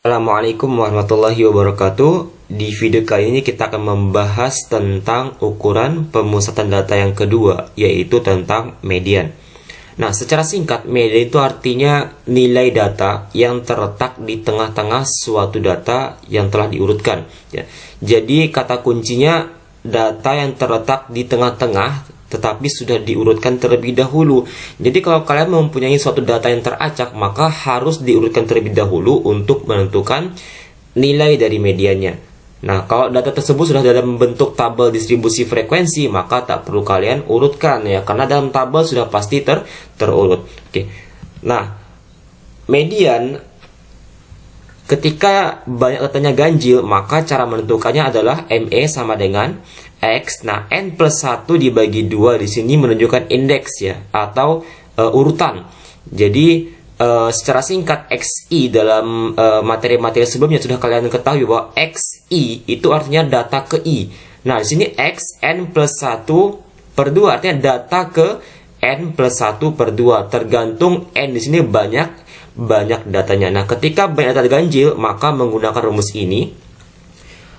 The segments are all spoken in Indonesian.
Assalamualaikum warahmatullahi wabarakatuh. Di video kali ini kita akan membahas tentang ukuran pemusatan data yang kedua, yaitu tentang median. Nah, secara singkat, median itu artinya nilai data yang terletak di tengah-tengah suatu data yang telah diurutkan. Jadi kata kuncinya data yang terletak di tengah-tengah tetapi sudah diurutkan terlebih dahulu. Jadi kalau kalian mempunyai suatu data yang teracak, maka harus diurutkan terlebih dahulu untuk menentukan nilai dari mediannya. Nah, kalau data tersebut sudah dalam bentuk tabel distribusi frekuensi, maka tak perlu kalian urutkan ya, karena dalam tabel sudah pasti terurut. Oke. Nah, median ketika banyak datanya ganjil, maka cara menentukannya adalah ME sama dengan X. Nah, N plus 1 dibagi 2 di sini menunjukkan indeks ya, atau urutan. Jadi, secara singkat, XI dalam materi-materi sebelumnya sudah kalian ketahui bahwa XI itu artinya data ke I. Nah, di sini X, N plus 1 per 2 artinya data ke N plus 1 per 2. Tergantung N di sini banyak datanya. Nah, ketika banyak data ganjil, maka menggunakan rumus ini.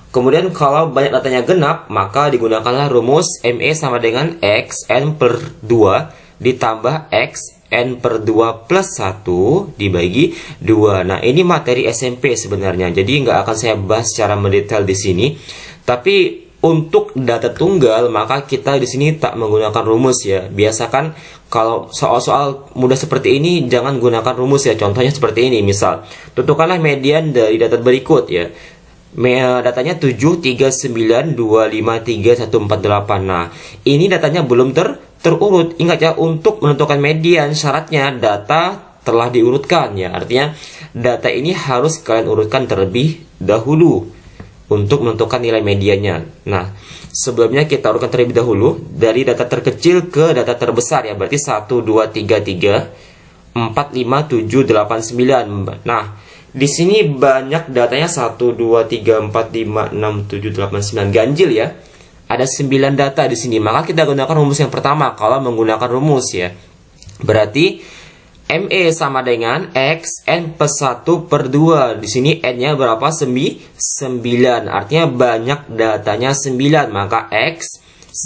Kemudian kalau banyak datanya genap, maka digunakanlah rumus ME sama dengan X N per 2 ditambah X N per 2 plus 1 dibagi 2. Nah, ini materi SMP sebenarnya, jadi nggak akan saya bahas secara mendetail di sini. Tapi untuk data tunggal, maka kita di sini tak menggunakan rumus ya. Biasakan kalau soal-soal mudah seperti ini jangan gunakan rumus ya. Contohnya seperti ini, misal tentukanlah median dari data berikut ya. Datanya 739253148. Nah, ini datanya belum terurut. Ingat ya, untuk menentukan median syaratnya data telah diurutkan ya. Artinya data ini harus kalian urutkan terlebih dahulu untuk menentukan nilai mediannya. Nah, sebelumnya kita urutkan terlebih dahulu dari data terkecil ke data terbesar ya. Berarti 1 2 3 3 4 5 7 8 9. Nah, di sini banyak datanya 1 2 3 4 5 6 7 8 9 ganjil ya. Ada 9 data di sini. Maka kita gunakan rumus yang pertama kalau menggunakan rumus ya. Berarti ME sama dengan X N plus 1 per 2. Di sini N-nya berapa? 9. Artinya banyak datanya 9. Maka X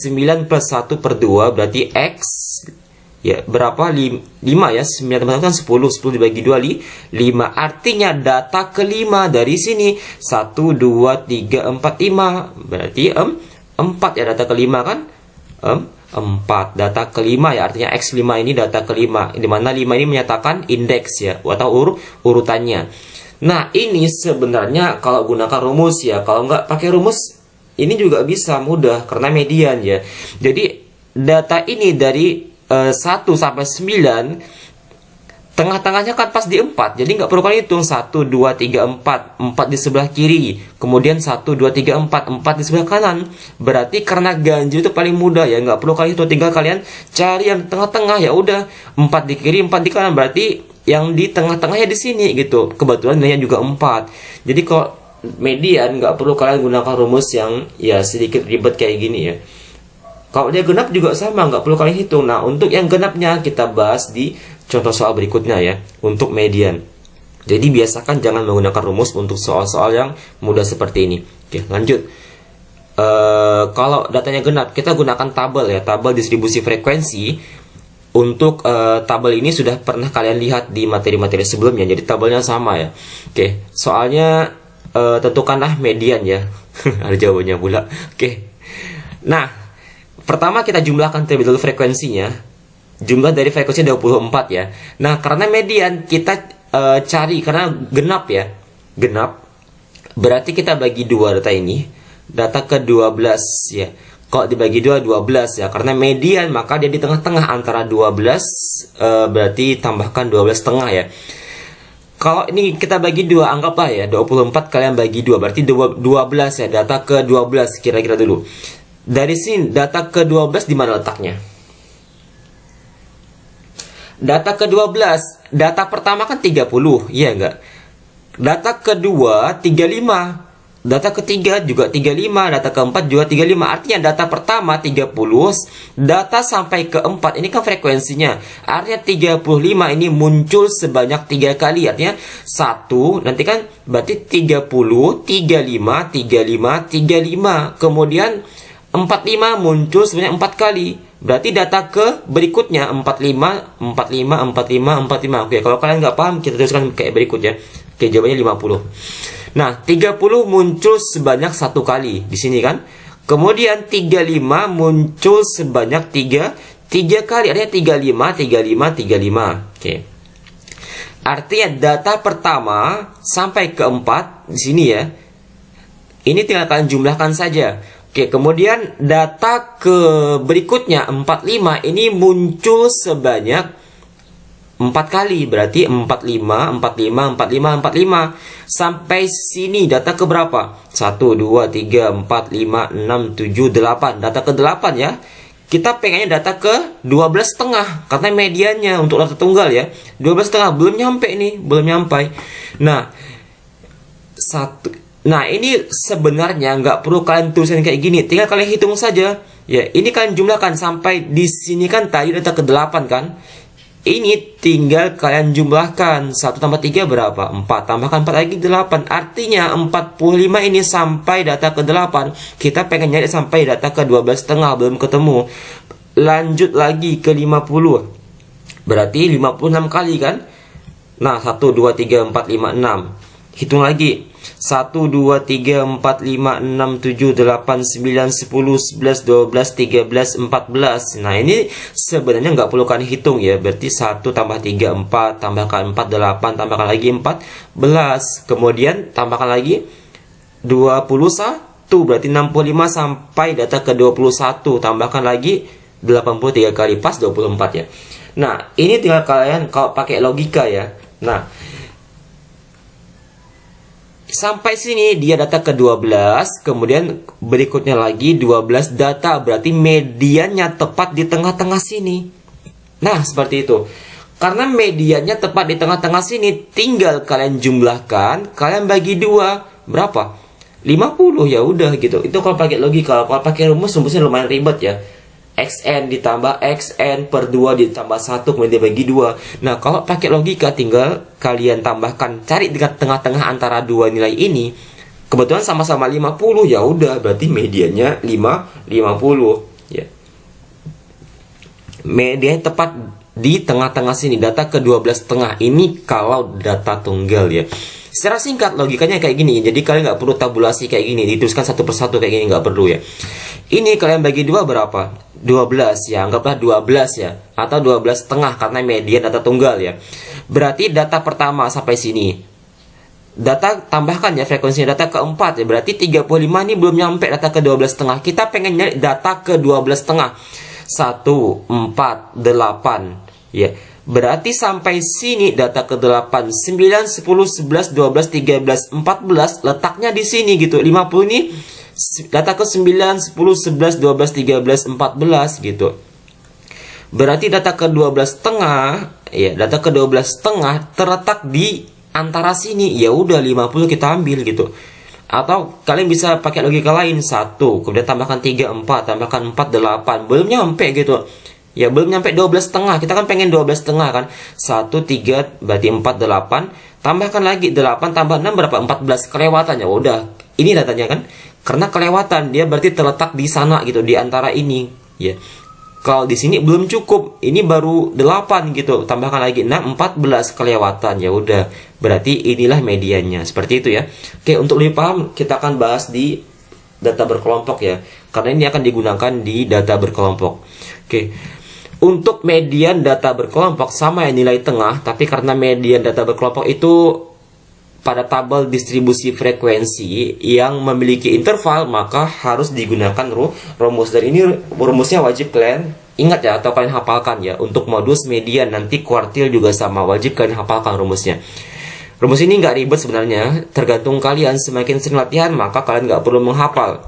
9 plus 1 per 2 berarti X ya berapa? 5 ya. 9 tambah 1 kan 10. 10 dibagi 2 5. Artinya data kelima dari sini 1 2 3 4 5. Berarti 4 ya data kelima kan? 4 data kelima ya, artinya X5 ini data kelima, di mana 5 ini menyatakan indeks ya, atau urutannya. Nah, ini sebenarnya kalau gunakan rumus ya, kalau nggak pakai rumus ini juga bisa mudah karena median ya. Jadi data ini dari 1 sampai 9, tengah-tengahnya kan pas di 4, jadi nggak perlu kalian hitung 1 2 3 4 4 di sebelah kiri, kemudian 1 2 3 4 4 di sebelah kanan. Berarti karena ganjil itu paling mudah ya, nggak perlu kalian hitung, tinggal kalian cari yang tengah-tengah ya udah, 4 di kiri 4 di kanan, berarti yang di tengah-tengah ya di sini gitu. Kebetulan nilainya juga 4. Jadi kalau median nggak perlu kalian gunakan rumus yang ya sedikit ribet kayak gini ya. Kalau dia genap juga sama, nggak perlu kalian hitung. Nah, untuk yang genapnya kita bahas di contoh soal berikutnya ya, untuk median. Jadi biasakan jangan menggunakan rumus untuk soal-soal yang mudah seperti ini. Oke, lanjut. Kalau datanya genap, kita gunakan tabel ya, tabel distribusi frekuensi. Untuk tabel ini sudah pernah kalian lihat di materi-materi sebelumnya, jadi tabelnya sama ya. Oke, soalnya tentukanlah median ya. Ada jawabannya pula. Oke. Nah, pertama kita jumlahkan terlebih dahulu frekuensinya. Jumlah dari frekuensi 24 ya. Nah, karena median kita cari karena genap ya. Genap. Berarti kita bagi 2 data ini. Data ke-12 ya. Kalau dibagi 2 12 ya. Karena median maka dia di tengah-tengah antara 12 berarti tambahkan 12 setengah ya. Kalau ini kita bagi 2, anggaplah ya 24 kalian bagi 2 berarti 12 ya. Data ke-12 kira-kira dulu. Dari sini data ke-12 di mana letaknya? Data ke-12, data pertama kan 30, iya enggak? Data kedua 35. Data ketiga juga 35, data keempat juga 35. Artinya data pertama 30, data sampai keempat ini kan frekuensinya. Artinya 35 ini muncul sebanyak 3 kali. Artinya 1, nanti kan berarti 30, 35, 35, 35. Kemudian 45 muncul sebanyak 4 kali. Berarti data ke berikutnya 45, 45, 45, 45. Oke, kalau kalian nggak paham, kita teruskan kayak berikut ya. Oke, jawabannya 50. Nah, 30 muncul sebanyak 1 kali di sini kan. Kemudian 35 muncul sebanyak 3 kali. Artinya 35, 35, 35. Oke. Artinya data pertama sampai keempat di sini ya. Ini tinggal kalian jumlahkan saja. Oke, kemudian data ke berikutnya 45 ini muncul sebanyak 4 kali, berarti 45, 45, 45, 45. Sampai sini data ke berapa? 1, 2, 3, 4, 5, 6, 7, 8. Data ke 8 ya. Kita pengennya data ke 12,5 karena mediannya untuk data tunggal ya. 12,5 belum nyampe nih, belum nyampe. Nah, ini sebenarnya nggak perlu kalian tulisin kayak gini, tinggal kalian hitung saja. Ya, ini kalian jumlahkan sampai di sini kan tadi data ke 8 kan. Ini tinggal kalian jumlahkan 1 tambah 3 berapa? 4, tambahkan 4 lagi 8. Artinya 45 ini sampai data ke 8. Kita pengen nyari sampai data ke 12,5 belum ketemu. Lanjut lagi ke 50. Berarti 56 kali kan? Nah, 1 2 3 4 5 6. Hitung lagi. 1 2 3 4 5 6 7 8 9 10 11 12 13 14. Nah, ini sebenarnya nggak perlu kalian hitung ya. Berarti 1 tambah 3 4, tambahkan 4 8, tambahkan lagi 14. Kemudian tambahkan lagi 21, berarti 65 sampai data ke 21. Tambahkan lagi 83 kali, pas 24 ya. Nah, ini tinggal kalian kalau pakai logika ya. Nah, sampai sini dia data ke 12, kemudian berikutnya lagi 12 data, berarti mediannya tepat di tengah-tengah sini. Nah, seperti itu. Karena mediannya tepat di tengah-tengah sini, tinggal kalian jumlahkan, kalian bagi 2, berapa? 50, ya udah gitu. Itu kalau pakai logika. Kalau pakai rumusnya lumayan ribet ya. XN ditambah XN per 2 ditambah 1 kemudian dibagi 2. Nah, kalau pakai logika tinggal kalian tambahkan, cari di tengah-tengah antara dua nilai ini. Kebetulan sama-sama 50, ya udah berarti mediannya 50 ya. Mediannya tepat di tengah-tengah sini, data ke 12,5. Ini kalau data tunggal ya. Secara singkat logikanya kayak gini. Jadi kalian nggak perlu tabulasi kayak gini, dituliskan satu persatu kayak gini, nggak perlu ya. Ini kalian bagi 2 berapa? 12 ya, anggaplah 12 ya, atau 12,5 karena median data tunggal ya. Berarti data pertama sampai sini. Data tambahkan ya frekuensinya data keempat ya, berarti 35 ini belum nyampe data ke 12,5. Kita pengen nyari data ke 12,5. 1 4 8 ya. Berarti sampai sini data ke 8, 9, 10, 11, 12, 13, 14 letaknya di sini gitu. 50 ini data ke 9, 10, 11, 12, 13, 14 gitu. Berarti data ke 12,5 ya, data ke 12,5 terletak di antara sini. Ya udah 50 kita ambil gitu. Atau kalian bisa pakai logika lain, 1 kemudian tambahkan 3 4, tambahkan 4 8, belum nyampe gitu. Ya belum nyampe 12,5. Kita kan pengen 12,5 kan. 1 3 berarti 4 8, tambahkan lagi 8 tambah 6 berapa? 14, kelewatan ya udah. Ini datanya kan. Karena kelewatan dia berarti terletak di sana gitu, di antara ini ya. Kalau di sini belum cukup, ini baru 8 gitu. Tambahkan lagi 6 14, kelewatan ya udah. Berarti inilah mediannya. Seperti itu ya. Oke, untuk lebih paham kita akan bahas di data berkelompok ya. Karena ini akan digunakan di data berkelompok. Oke. Untuk median data berkelompok sama ya nilai tengah, tapi karena median data berkelompok itu pada tabel distribusi frekuensi yang memiliki interval, maka harus digunakan rumus. Dan ini rumusnya wajib kalian ingat ya, atau kalian hafalkan ya. Untuk modus median nanti kuartil juga sama, wajib kalian hafalkan rumusnya. Rumus ini nggak ribet sebenarnya, tergantung kalian semakin sering latihan maka kalian nggak perlu menghafal.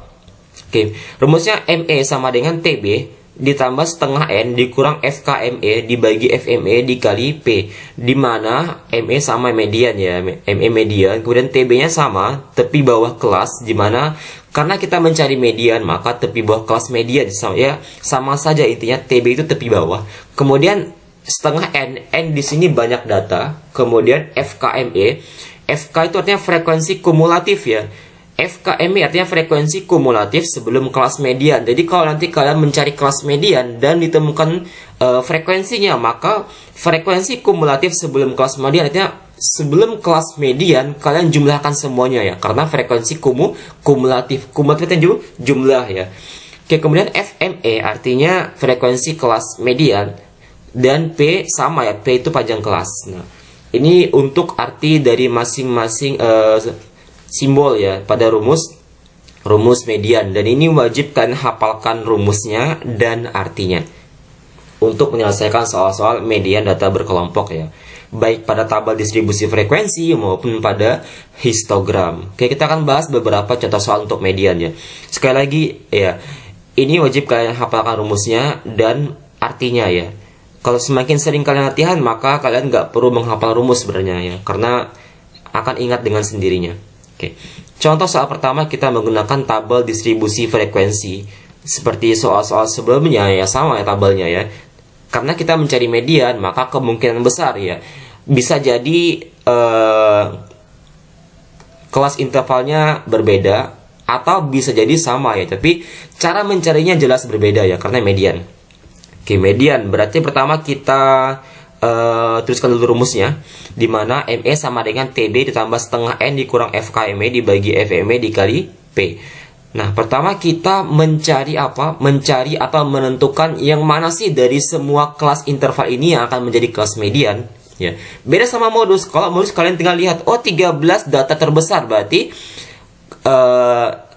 Oke, rumusnya ME sama dengan TB. ditambah setengah N dikurang FKME dibagi FME dikali P, di mana ME sama median ya, ME median, kemudian TB-nya sama, tepi bawah kelas, di mana karena kita mencari median maka tepi bawah kelas median sama ya, sama saja intinya TB itu tepi bawah. Kemudian setengah N di sini banyak data, kemudian FKME, FK itu artinya frekuensi kumulatif ya. FKME artinya frekuensi kumulatif sebelum kelas median. Jadi kalau nanti kalian mencari kelas median dan ditemukan frekuensinya, maka frekuensi kumulatif sebelum kelas median artinya sebelum kelas median kalian jumlahkan semuanya ya, karena frekuensi kumulatif itu jumlah ya. Oke, kemudian FME artinya frekuensi kelas median, dan P sama ya, P itu panjang kelas. Nah, ini untuk arti dari masing-masing simbol ya pada rumus median, dan ini wajib kalian hafalkan rumusnya dan artinya untuk menyelesaikan soal-soal median data berkelompok ya, baik pada tabel distribusi frekuensi maupun pada histogram. Oke, kita akan bahas beberapa contoh soal untuk median ya. Sekali lagi ya, ini wajib kalian hafalkan rumusnya dan artinya ya. Kalau semakin sering kalian latihan, maka kalian nggak perlu menghafal rumus sebenarnya ya, karena akan ingat dengan sendirinya. Oke, contoh soal pertama kita menggunakan tabel distribusi frekuensi. Seperti soal-soal sebelumnya ya, sama ya tabelnya ya. Karena kita mencari median, maka kemungkinan besar ya bisa jadi kelas intervalnya berbeda atau bisa jadi sama ya, tapi cara mencarinya jelas berbeda ya karena median. Oke, median berarti pertama kita teruskan dulu rumusnya, di mana ME sama dengan TB ditambah setengah N dikurang FKME dibagi FME dikali P. Nah, pertama kita mencari apa? Mencari atau menentukan yang mana sih dari semua kelas interval ini yang akan menjadi kelas median. Ya, beda sama modus. Kalau modus kalian tinggal lihat, oh 13 data terbesar, berarti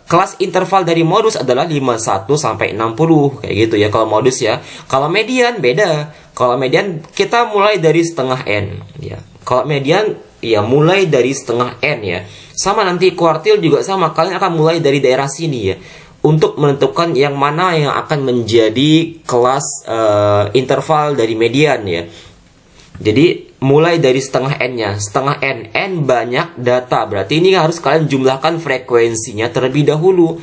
kelas interval dari modus adalah 51 sampai 60 kayak gitu ya kalau modus ya. Kalau median beda. Kalau median kita mulai dari setengah N ya. Kalau median ya mulai dari setengah N ya. Sama nanti kuartil juga sama, kalian akan mulai dari daerah sini ya, untuk menentukan yang mana yang akan menjadi kelas interval dari median ya. Jadi mulai dari setengah N-nya, setengah N banyak data, berarti ini harus kalian jumlahkan frekuensinya terlebih dahulu.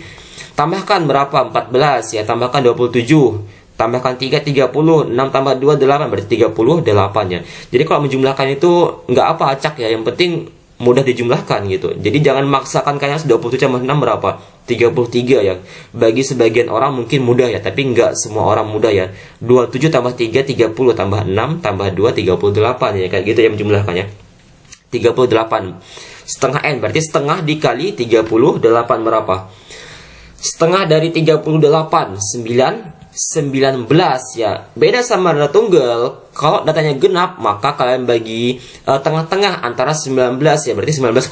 Tambahkan berapa? 14 ya, tambahkan 27, tambahkan 3, 30, 6 tambah 2, 8, berarti 38 ya. Jadi kalau menjumlahkan itu nggak apa acak ya, yang penting mudah dijumlahkan gitu. Jadi jangan maksakan kalian 27 tambah 6 berapa? 33 ya. Bagi sebagian orang mungkin mudah ya, tapi nggak semua orang mudah ya. 27 tambah 3, 30, tambah 6, tambah 2, 38 ya, kayak gitu ya menjumlahkannya. 38. Setengah N, berarti setengah dikali 38 berapa? Setengah dari 38, 19 ya. Beda sama data tunggal. Kalau datanya genap, maka kalian bagi tengah-tengah antara 19 ya, berarti 19,5.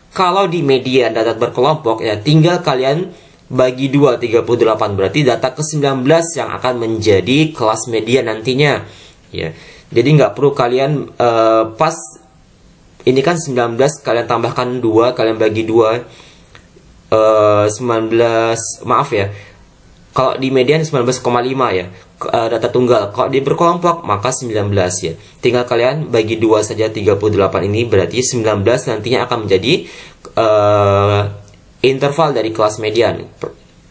Kalau di median data berkelompok ya, tinggal kalian bagi 2, 38, berarti data ke-19 yang akan menjadi kelas median nantinya ya. Jadi nggak perlu kalian pas ini kan 19 kalian tambahkan 2, kalian bagi 2, 19, maaf ya, kalau di median 19,5 ya data tunggal. Kalau di berkelompok maka 19 ya. Tinggal kalian bagi 2 saja 38 ini, berarti 19 nantinya akan menjadi interval dari kelas median.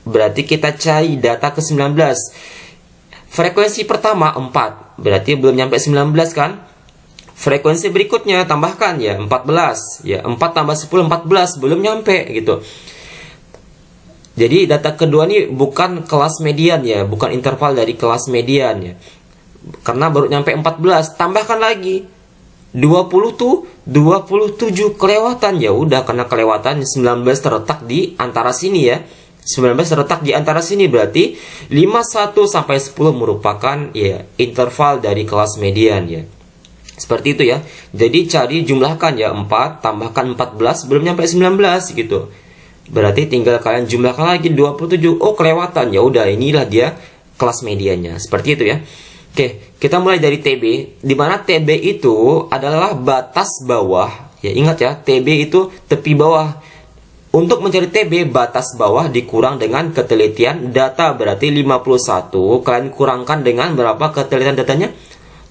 Berarti kita cari data ke 19. Frekuensi pertama 4, berarti belum nyampe 19 kan? Frekuensi berikutnya tambahkan ya 14 ya, 4 tambah 10 14, belum nyampe gitu. Jadi data kedua ini bukan kelas median ya, bukan interval dari kelas median ya. Karena baru nyampe 14, tambahkan lagi 20 tuh 27 kelewatan ya, udah karena kelewatan 19 terletak di antara sini ya. 19 terletak di antara sini, berarti 51 sampai 10 merupakan ya interval dari kelas median ya. Seperti itu ya. Jadi cari jumlahkan ya, 4 tambahkan 14 belum nyampe 19 gitu. Berarti tinggal kalian jumlahkan lagi 27. Oh, kelewatan. Ya udah, inilah dia kelas mediannya. Seperti itu ya. Oke, kita mulai dari TB, di mana TB itu adalah batas bawah. Ya, ingat ya, TB itu tepi bawah. Untuk mencari TB, batas bawah dikurang dengan ketelitian data, berarti 51 kalian kurangkan dengan berapa ketelitian datanya?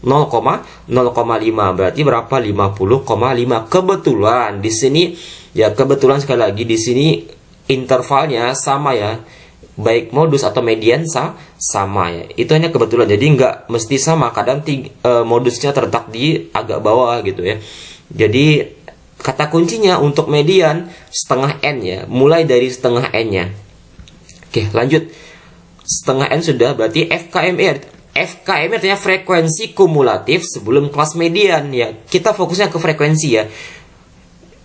0,05, berarti berapa? 50,5. Kebetulan di sini ya, kebetulan sekali lagi di sini intervalnya sama ya, baik modus atau median sama ya. Itu hanya kebetulan, jadi nggak mesti sama. Kadang modusnya terletak di agak bawah gitu ya. Jadi kata kuncinya untuk median setengah n ya, mulai dari setengah n nya. Oke, lanjut. Setengah n sudah, berarti FKME. FKME artinya frekuensi kumulatif sebelum kelas median ya. Kita fokusnya ke frekuensi ya.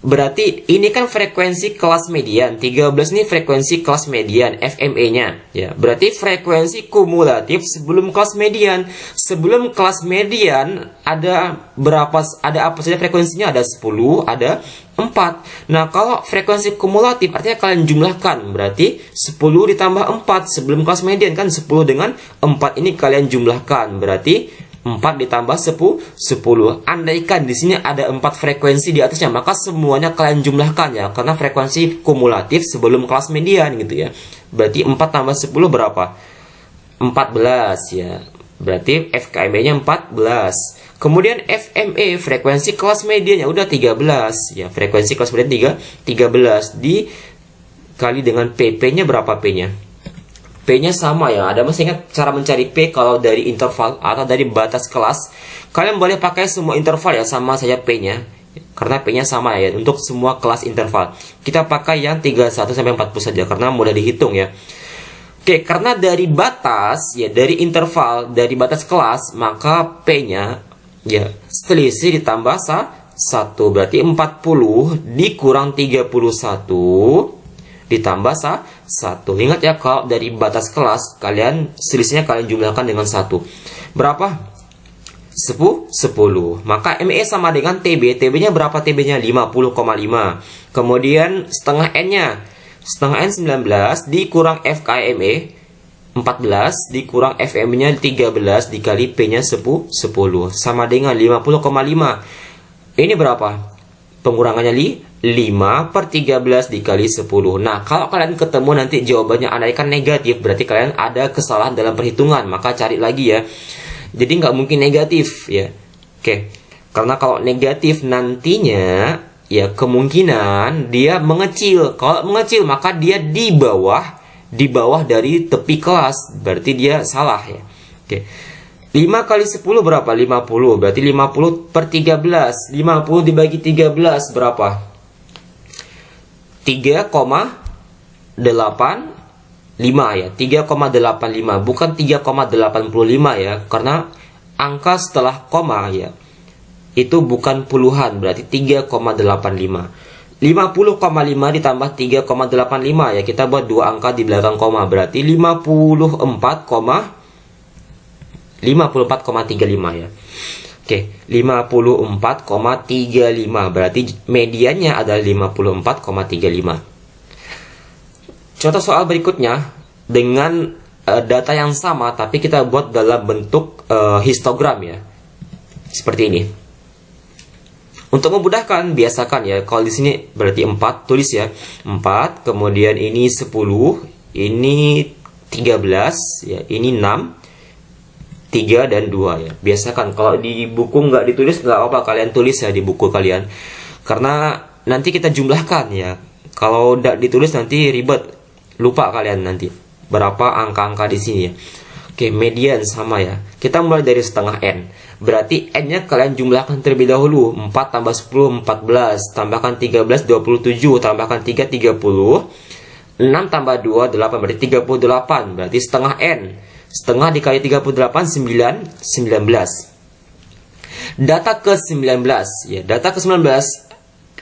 Berarti ini kan frekuensi kelas median, 13 ini frekuensi kelas median, FME-nya ya. Berarti frekuensi kumulatif sebelum kelas median. Sebelum kelas median ada berapa, ada apa saja frekuensinya? Ada 10, ada 4. Nah, kalau frekuensi kumulatif artinya kalian jumlahkan, berarti 10 ditambah 4 sebelum kelas median kan 10 dengan 4 ini kalian jumlahkan, berarti 4 ditambah 10. Andaikan di sini ada 4 frekuensi di atasnya, maka semuanya kalian jumlahkan ya, karena frekuensi kumulatif sebelum kelas median gitu ya. Berarti 4 tambah 10 berapa? 14 ya. Berarti FKME-nya 14. Kemudian FME, frekuensi kelas mediannya udah 13 ya. Frekuensi kelas median 13 dikali dengan PP-nya berapa P-nya? P-nya sama ya. Ada masih ingat cara mencari P kalau dari interval atau dari batas kelas? Kalian boleh pakai semua interval ya, sama saja P-nya. Karena P-nya sama ya untuk semua kelas interval. Kita pakai yang 31 sampai 40 saja karena mudah dihitung ya. Oke, karena dari batas ya, dari interval, dari batas kelas, maka P-nya ya selisih ditambah 1, berarti 40 dikurang 31 ditambah 1. Ingat ya, kalau dari batas kelas kalian selisihnya kalian jumlahkan dengan 1. Berapa? 10. Maka ME sama dengan TB. TB-nya berapa TB-nya? 50,5. Kemudian setengah N-nya. Setengah N 19 dikurang FKME 14 dikurang FM-nya 13 dikali P-nya 10 sama dengan 50,5. Ini berapa? Pengurangannya 5/13 dikali 10. Nah, kalau kalian ketemu nanti jawabannya andaikan negatif, berarti kalian ada kesalahan dalam perhitungan. Maka cari lagi ya. Jadi nggak mungkin negatif ya. Oke. Karena kalau negatif nantinya ya kemungkinan dia mengecil. Kalau mengecil maka dia di bawah dari tepi kelas. Berarti dia salah ya. Oke. 5 kali 10 berapa? 50. Berarti 50/13. 50 dibagi 13 berapa? 3,85 ya. 3,85 bukan 3,85 ya. Karena angka setelah koma ya itu bukan puluhan, berarti 3,85. 50,5 ditambah 3,85 ya. Kita buat dua angka di belakang koma, berarti 54,35 ya. Oke, 54,35 berarti mediannya adalah 54,35. Contoh soal berikutnya dengan data yang sama tapi kita buat dalam bentuk histogram ya. Seperti ini. Untuk memudahkan biasakan ya, kalau di sini berarti 4, tulis ya. 4, kemudian ini 10, ini 13 ya, ini 6, 3 dan 2 ya. Biasakan kalau di buku nggak ditulis nggak apa-apa, kalian tulis ya di buku kalian. Karena nanti kita jumlahkan ya. Kalau nggak ditulis nanti ribet, lupa kalian nanti berapa angka-angka di sini ya. Oke, median sama ya. Kita mulai dari setengah N. Berarti N-nya kalian jumlahkan terlebih dahulu. 4 tambah 10, 14. Tambahkan 13, 27. Tambahkan 3, 30. 6 tambah 2, 8. Berarti 38. Berarti setengah N. Setengah dikali 38, 19. Data ke 19 ya. Data ke 19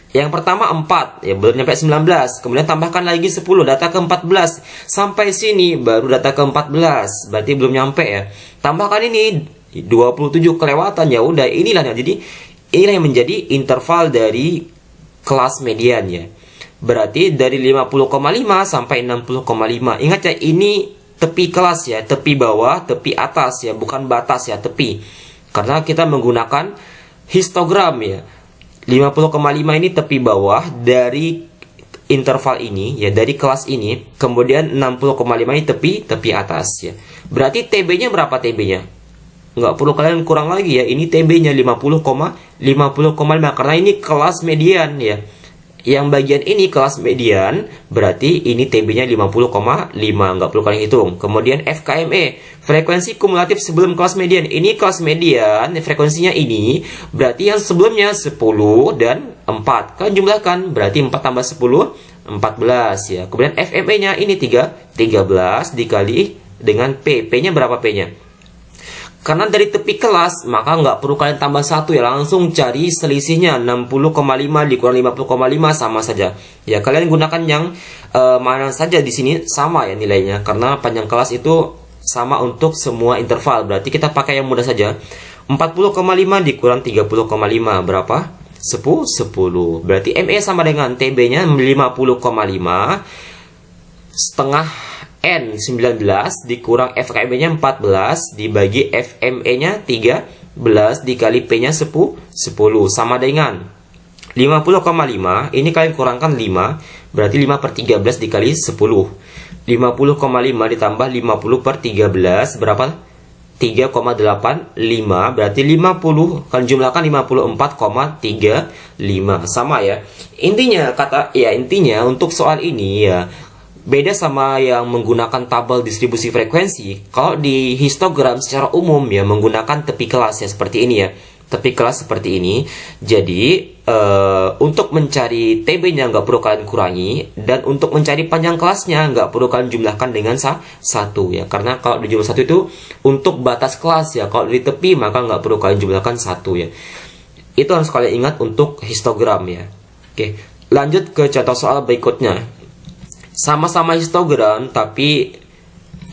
yang pertama 4 ya, belum nyampe 19. Kemudian tambahkan lagi 10, data ke 14. Sampai sini baru data ke 14. Berarti belum nyampe ya. Tambahkan ini 27 kelewatan, ya udah inilah. Jadi inilah yang menjadi interval dari kelas median ya. Berarti dari 50,5 sampai 60,5. Ingat ya, ini tepi kelas ya, tepi bawah, tepi atas ya, bukan batas ya, tepi. Karena kita menggunakan histogram ya. 50,5 ini tepi bawah dari interval ini ya, dari kelas ini, kemudian 60,5 ini tepi atas ya. Berarti TB-nya berapa TB-nya? Nggak perlu kalian kurang lagi ya. Ini TB-nya 50,5 karena ini kelas median ya. Yang bagian ini kelas median, berarti ini TB-nya 50,5, nggak perlu kalian hitung. Kemudian FKME, frekuensi kumulatif sebelum kelas median. Ini kelas median, frekuensinya ini, berarti yang sebelumnya 10 dan 4. Kalian jumlahkan, berarti 4 tambah 10, 14 ya. Kemudian FME-nya ini 13 dikali dengan P. P-nya berapa P-nya? Karena dari tepi kelas, maka nggak perlu kalian tambah 1 ya, langsung cari selisihnya. 60,5 dikurang 50,5 sama saja. Ya, kalian gunakan yang mana saja di sini sama ya nilainya, karena panjang kelas itu sama untuk semua interval. Berarti kita pakai yang mudah saja. 40,5 dikurang 30,5 berapa? 10. Berarti ME sama dengan TB-nya 50,5 setengah N 19 dikurang FKME-nya 14 dibagi FME-nya 13 dikali P-nya 10 sama dengan 50,5. Ini kalian kurangkan 5, berarti 5 per 13 dikali 10. 50,5 ditambah 50 per 13 berapa? 3,85, berarti 50 kalian jumlahkan 54,35 sama ya. Intinya untuk soal ini ya, beda sama yang menggunakan tabel distribusi frekuensi. Kalau di histogram secara umum ya menggunakan tepi kelas ya, seperti ini ya. Tepi kelas seperti ini. Jadi untuk mencari TB-nya nggak perlu kalian kurangi, dan untuk mencari panjang kelasnya nggak perlu kalian jumlahkan dengan 1 ya. Karena kalau di jumlah 1 itu untuk batas kelas ya. Kalau di tepi maka nggak perlu kalian jumlahkan 1 ya. Itu harus kalian ingat untuk histogram ya. Oke, lanjut ke contoh soal berikutnya. Sama-sama histogram, tapi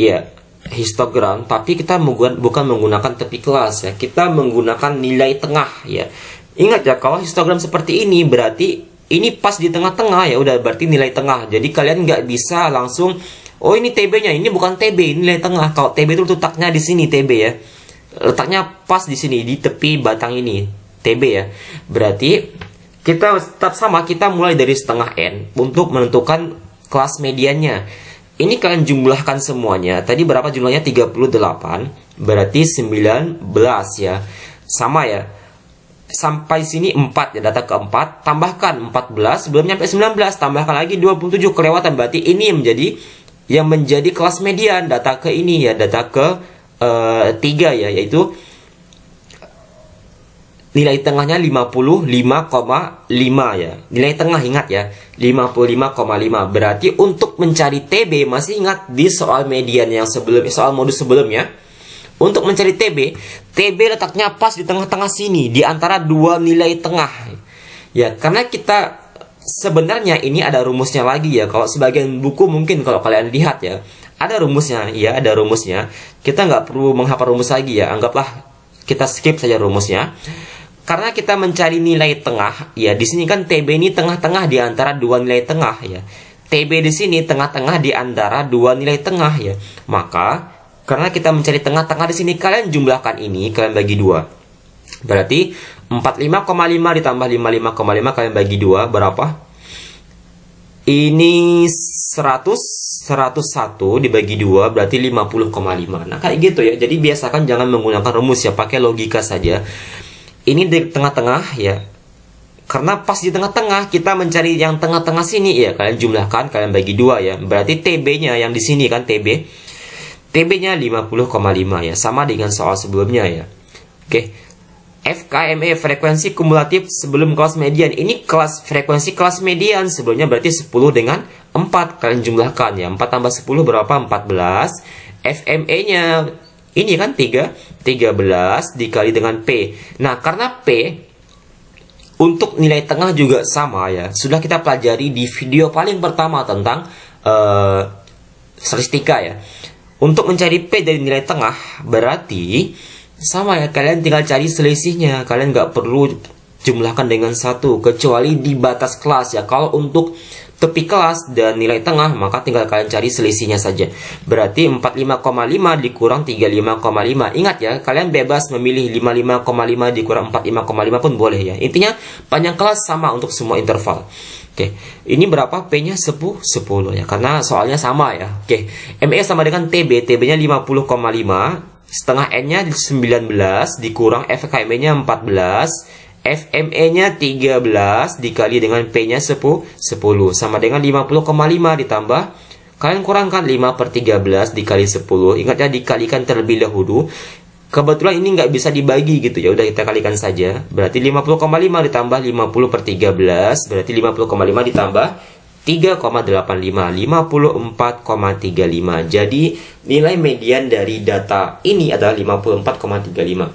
ya histogram, tapi kita bukan menggunakan tepi kelas ya, kita menggunakan nilai tengah ya. Ingat ya, kalau histogram seperti ini berarti ini pas di tengah-tengah ya, udah berarti nilai tengah. Jadi kalian nggak bisa langsung, oh ini TB-nya, ini bukan TB, ini nilai tengah. Kalau TB itu letaknya di sini TB ya, letaknya pas di sini di tepi batang ini TB ya. Berarti kita tetap sama, kita mulai dari setengah N untuk menentukan kelas mediannya. Ini kalian jumlahkan semuanya. Tadi berapa jumlahnya? 38. Berarti 19 ya. Sama ya. Sampai sini 4 ya, data keempat. Tambahkan 14, belum nyampe 19. Tambahkan lagi 27, kelewatan. Berarti ini yang menjadi kelas median. Data ke ini ya, data ke 3 ya, yaitu nilai tengahnya 55,5 ya. Nilai tengah ingat ya, 55,5. Berarti untuk mencari TB, masih ingat di soal median yang sebelumnya, soal modus sebelumnya. Untuk mencari TB letaknya pas di tengah-tengah sini, di antara dua nilai tengah. Ya, karena kita sebenarnya ini ada rumusnya lagi ya. Kalau sebagian buku mungkin kalau kalian lihat ya, ada rumusnya. Ya, ada rumusnya. Kita nggak perlu menghafal rumus lagi ya. Anggaplah kita skip saja rumusnya. Karena kita mencari nilai tengah, ya di sini kan TB ini tengah-tengah di antara dua nilai tengah ya. TB di sini tengah-tengah di antara dua nilai tengah ya. Maka karena kita mencari tengah-tengah di sini, kalian jumlahkan ini, kalian bagi 2. Berarti 45,5 ditambah 55,5 kalian bagi 2 berapa? Ini 101 dibagi 2 berarti 50,5. Nah, kayak gitu ya. Jadi biasakan jangan menggunakan rumus ya, pakai logika saja. Ini di tengah-tengah ya. Karena pas di tengah-tengah kita mencari yang tengah-tengah sini ya, kalian jumlahkan, kalian bagi 2 ya. Berarti TB-nya yang di sini kan TB-nya 50,5 ya, sama dengan soal sebelumnya ya. Oke. FKME, frekuensi kumulatif sebelum kelas median. Ini frekuensi kelas median sebelumnya berarti 10 dengan 4. Kalian jumlahkan ya. 4 tambah 10 berapa? 14. FME-nya ini kan 13 dikali dengan P. Nah, karena P untuk nilai tengah juga sama ya. Sudah kita pelajari di video paling pertama tentang statistika ya. Untuk mencari P dari nilai tengah berarti sama ya, kalian tinggal cari selisihnya. Kalian nggak perlu jumlahkan dengan 1 kecuali di batas kelas ya. Kalau untuk tepi kelas dan nilai tengah maka tinggal kalian cari selisihnya saja. Berarti 45,5 dikurang 35,5. Ingat ya, kalian bebas memilih 55,5 dikurang 45,5 pun boleh ya. Intinya panjang kelas sama untuk semua interval. Oke, ini berapa? P-nya 10 ya, karena soalnya sama ya. Oke, ME sama dengan TB, TB-nya 50,5, setengah N-nya 19, dikurang FKME-nya 14, FME-nya 13, dikali dengan P-nya 10, sama dengan 50,5 ditambah, kalian kurangkan 5 per 13 dikali 10, ingat ya, dikalikan terlebih dahulu. Kebetulan ini nggak bisa dibagi gitu ya, udah kita kalikan saja. Berarti 50,5 ditambah 50 per 13, berarti 50,5 ditambah 3,85, 54,35. Jadi nilai median dari data ini adalah 54,35.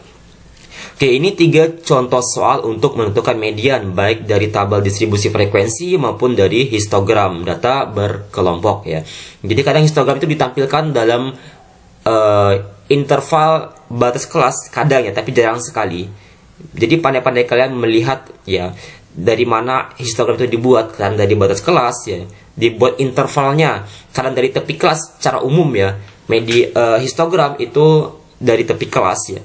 Oke, ini 3 contoh soal untuk menentukan median, baik dari tabel distribusi frekuensi maupun dari histogram data berkelompok ya. Jadi kadang histogram itu ditampilkan dalam interval batas kelas kadang ya, tapi jarang sekali. Jadi pandai-pandai kalian melihat ya dari mana histogram itu dibuat, kadang dari batas kelas ya, dibuat intervalnya, kadang dari tepi kelas secara umum ya. Histogram itu dari tepi kelas ya,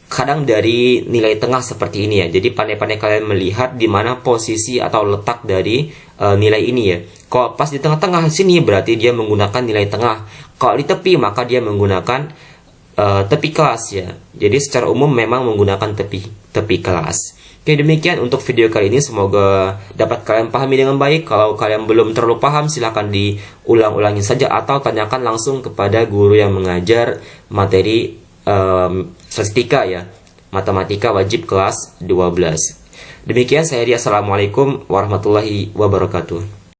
kadang dari nilai tengah seperti ini ya. Jadi pandai-pandai kalian melihat di mana posisi atau letak dari nilai ini ya. Kalau pas di tengah-tengah sini berarti dia menggunakan nilai tengah. Kalau di tepi maka dia menggunakan tepi kelas ya. Jadi secara umum memang menggunakan tepi kelas. Oke, demikian untuk video kali ini, semoga dapat kalian pahami dengan baik. Kalau kalian belum terlalu paham, silahkan diulang-ulangi saja atau tanyakan langsung kepada guru yang mengajar materi statistika ya, matematika wajib kelas 12. Demikian saya Ria, assalamualaikum warahmatullahi wabarakatuh.